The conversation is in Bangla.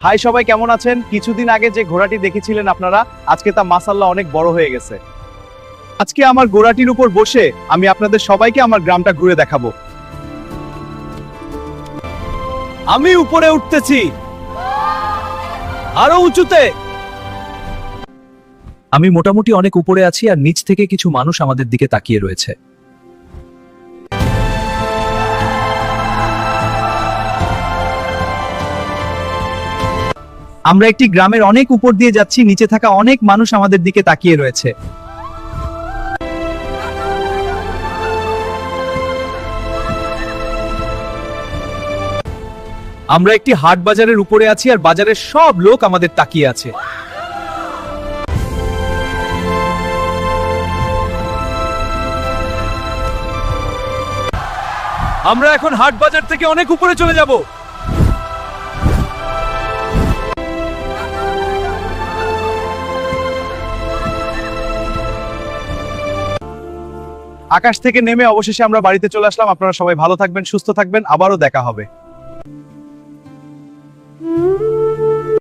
হাই সবাই, কেমন আছেন? কিছুদিন আগে যে ঘোড়াটি দেখেছিলেন আপনারা, আজকে তা মাশাআল্লাহ অনেক বড় হয়ে গেছে। আজকে আমার ঘোড়াটির উপর বসে আমি আপনাদের সবাইকে আমার গ্রামটা ঘুরে দেখাবো। আমি উপরে উঠতেছি, আরো উঁচুতে। আমি মোটামুটি অনেক উপরে আছি আর নিচ থেকে কিছু মানুষ আমাদের দিকে তাকিয়ে রয়েছে। আমরা একটি গ্রামের অনেক উপর দিয়ে যাচ্ছি, নিচে থাকা অনেক মানুষ আমাদের দিকে তাকিয়ে রয়েছে। আমরা একটি হাট বাজারের উপরে আছি আর বাজারের সব লোক আমাদের তাকিয়ে আছে। আমরা এখন হাট বাজার থেকে অনেক উপরে চলে যাব। আকাশ থেকে নেমে অবশেষে আমরা বাড়িতে চলে আসলাম। আপনারা সবাই ভালো থাকবেন, সুস্থ থাকবেন, আবারও দেখা হবে।